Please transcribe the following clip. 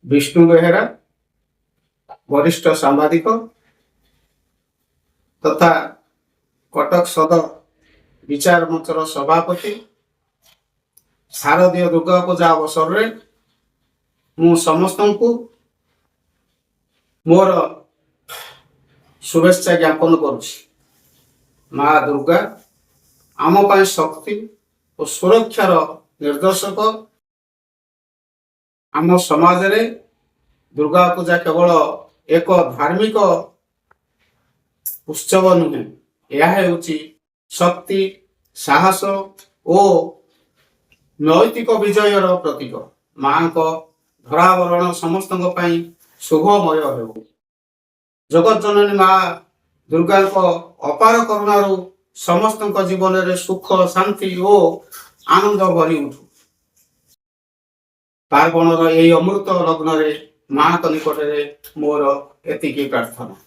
विष्णु बेहेरा वरिष्ठ सांबादिक तथा कटक सदर विचार मंचर सभापति शारदीय दुर्गा पूजा अवसर में मु समस्त को मोर शुभेच्छा ज्ञापन करुछि। माँ दुर्गा आम पाई शक्ति और सुरक्षार निर्देशक। आम समाज रे दुर्गा पूजा केवल एक धार्मिक उत्सव नुहे, यह हेउछि शक्ति साहस और नैतिक विजयर प्रतीक। माँ को धरावरण समस्त शुभमय हो। जगत जननी माँ दुर्गा को अपार करुणारू समस्त जीवन में सुख शांति और आनंद भरी उठू। पार्वणर यही अमृत लग्न रे माँ निकट में मोर एतिकी प्रार्थना।